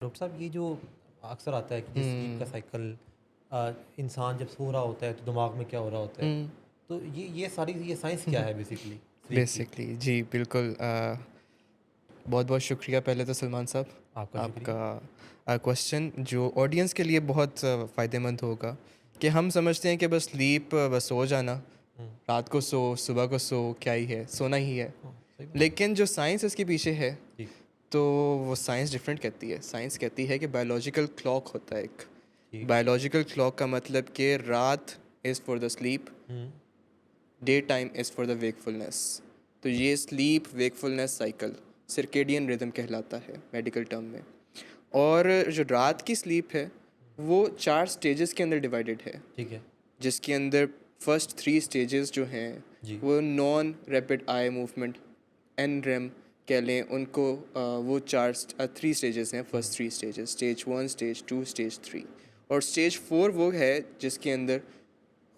Doctor साहब, ये जो अक्सर आता है कि ये स्लीप का हुँ, साइकिल इंसान जब सो रहा होता है तो दिमाग में क्या हो रहा होता है। हुँ। तो ये सारी ये साइंस क्या है बेसिकली स्लीप की? बेसिकली जी, बिल्कुल बहुत-बहुत शुक्रिया पहले तो सलमान साहब, आपका शुक्रिया। आपका क्वेश्चन जो ऑडियंस के लिए बहुत फ़ायदेमंद होगा कि हम समझते हैं कि बस स्लीप बस सो जाना, हुँ, रात को सो, सुबह को सो, क्या ही है, सोना ही है। हाँ, सही बात है। लेकिन जो साइंस इसके पीछे है, ठीक, तो वो साइंस डिफरेंट कहती है। साइंस कहती है कि बायोलॉजिकल क्लॉक होता है एक। ठीक। बायोलॉजिकल क्लॉक का मतलब कि रात is for the sleep, hmm, day time is for the wakefulness. तो ये sleep wakefulness cycle circadian rhythm कहलाता है मेडिकल टर्म में। और जो रात की स्लीप है वो 4 स्टेजेस के अंदर डिवाइडेड है, ठीक है। जिसके अंदर फर्स्ट 3 स्टेजेस जो हैं जी, वो non rapid eye movement N REM कह लें उनको। वो 3 स्टेजेस हैं। Hmm, first 3 stages, stage 1, stage 2, stage 3। और स्टेज 4 वो है जिसके अंदर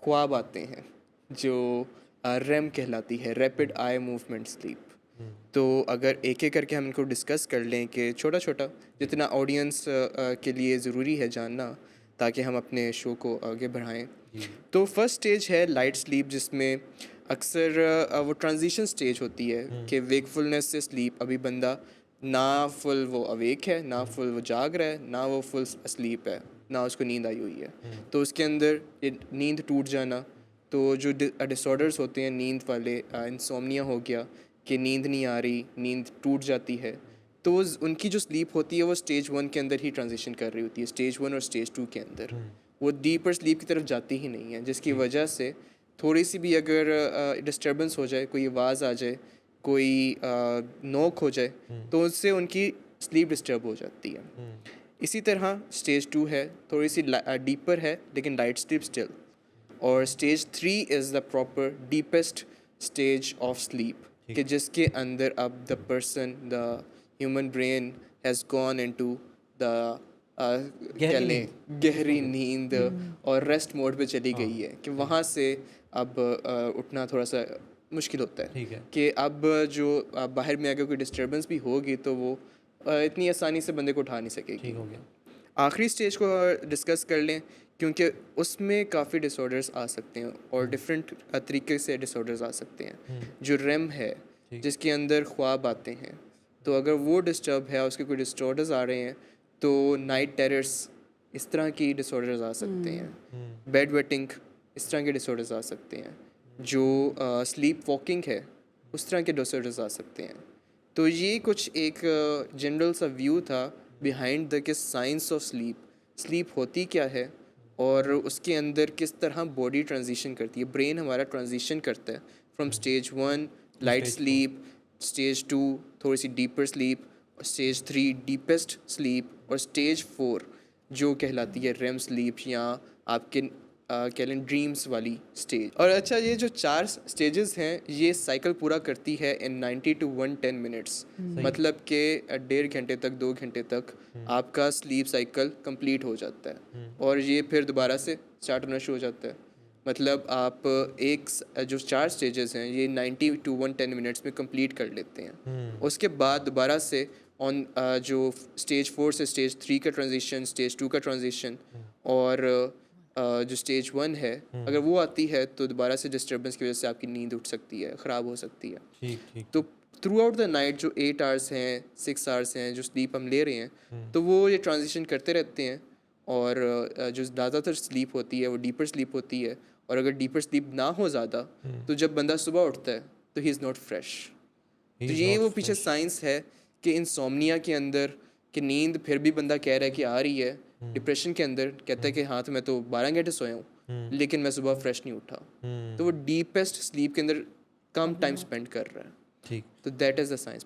ख्वाब आते हैं, जो रेम कहलाती है, रैपिड हुँ, आई मूवमेंट स्लीप। हुँ, तो अगर एक एक करके हम इनको डिस्कस कर लें कि छोटा छोटा जी, जितना ऑडियंस के लिए ज़रूरी है जानना, ताकि हम अपने शो को आगे बढ़ाएं। जी, जी। तो फर्स्ट स्टेज है लाइट स्लीप, जिसमें अक्सर वो ट्रांजिशन स्टेज होती है हुँ, कि वेकफुलनेस से स्लीप। अभी बंदा ना फुल वो अवेक है, ना हुँ, फुल वो जाग रहा है, ना वो फुल स्लीप है, ना उसको नींद आई हुई है। हुँ, तो उसके अंदर ये नींद टूट जाना। तो जो डिसऑर्डर्स होते हैं नींद वाले, इंसोम्निया हो गया कि नींद नहीं आ रही, नींद टूट जाती है, तो उनकी जो स्लीप होती है वो स्टेज 1 के अंदर ही ट्रांजिशन कर रही होती है, स्टेज 1 और स्टेज 2 के अंदर। हुँ, वो डीपर स्लीप की तरफ जाती ही नहीं है, जिसकी ठीक। वजह से थोड़ी सी भी अगर डिस्टर्बेंस हो जाए, कोई आवाज़ आ जाए, कोई नोक हो जाए, हुँ, तो उससे उनकी स्लीप डिस्टर्ब हो जाती है। हुँ, इसी तरह स्टेज 2 है, थोड़ी सी डीपर है लेकिन लाइट स्लीप स्टिल। और stage 3 is the proper deepest stage of sleep, ठीक। कि जिसके अंदर अब the person, the human brain has gone into the कह गहरी लें नींद, गहरी बिल्कुल, बिल्कुल। नींद और रेस्ट मोड पे चली हाँ, गई है, कि ठीक, वहाँ से अब उठना थोड़ा सा मुश्किल होता है। ठीक है, कि अब जो बाहर में अगर कोई डिस्टर्बेंस भी होगी तो वो इतनी आसानी से बंदे को उठा नहीं ठीक सकेगी। हो गया। आखिरी स्टेज को डिस्कस कर लें, क्योंकि उसमें काफ़ी डिसऑर्डर्स आ सकते हैं और हुँ, डिफरेंट तरीके से डिसऑर्डर्स आ सकते हैं। हुँ, जो रेम है, ठीक। जिसके अंदर ख्वाब आते हैं, तो अगर वो डिस्टर्ब है, उसके कोई डिसऑर्डर्स आ रहे हैं, तो नाइट टेरर्स, इस तरह की डिसऑर्डर्स आ सकते हैं। हुँ, बेड वेटिंग, इस तरह के डिसऑर्डर्स आ सकते हैं। जो स्लीप वॉकिंग है, उस तरह के डिसऑर्डर्स आ सकते हैं। तो ये कुछ एक जनरल सा व्यू था बिहाइंड द कि साइंस ऑफ स्लीप, स्लीप होती क्या है, और उसके अंदर किस तरह बॉडी ट्रांजिशन करती है, ब्रेन हमारा ट्रांजिशन करता है from hmm, stage 1 to light stage 4। Sleep, stage 2 थोड़ी सी डीपर स्लीप, और स्टेज 3 डीपेस्ट स्लीप, और स्टेज 4 जो कहलाती है रेम स्लीप, या आपके कह लें ड्रीम्स वाली स्टेज। और अच्छा, ये जो 4 स्टेजेस हैं ये साइकिल पूरा करती है इन 90 टू 110 मिनट्स। सही है। मतलब कि 1.5 घंटे तक, 2 घंटे तक हुँ, आपका स्लीप साइकिल कंप्लीट हो जाता है, हुँ, और ये फिर दोबारा से स्टार्ट होना शुरू हो जाता है। मतलब आप जो 4 स्टेजेस हैं ये 90 टू 110 मिनट्स में कंप्लीट कर लेते हैं। हुँ, उसके बाद दोबारा से जो स्टेज 4 से स्टेज 3 का ट्रांजिशन, स्टेज 2 का ट्रांजिशन, हुँ, और जो स्टेज 1 है, अगर हुँ, वो आती है तो दोबारा से डिस्टर्बेंस की वजह से आपकी नींद उठ सकती है, ख़राब हो सकती है। ठीक, ठीक, तो ठीक। थ्रू आउट द नाइट जो 8 आवर्स हैं, 6 आवर्स हैं, जो स्लीप हम ले रहे हैं, हुँ, तो वो ये ट्रांजिशन करते रहते हैं। और जो ज़्यादातर स्लीप होती है वो डीपर स्लीप होती है। और अगर डीपर स्लीप ना हो ज़्यादा, हुँ, तो जब बंदा सुबह उठता है तो ही इज़ नॉट फ्रेश। ही तो इज़ ये नॉट वो पीछे फ्रेश। साइंस है कि इंसोम्निया के अंदर, कि नींद फिर भी बंदा कह रहा है कि आ रही है, हुँ, डिप्रेशन के अंदर कहता है हुँ, कि हाँ तो मैं तो 12 घंटे सोया हूँ, हुँ, लेकिन मैं सुबह फ्रेश नहीं उठा। तो वो हुँ, डीपेस्ट स्लीप के अंदर कम टाइम स्पेंड कर रहा है। ठीक। तो दैट इज़ द साइंस।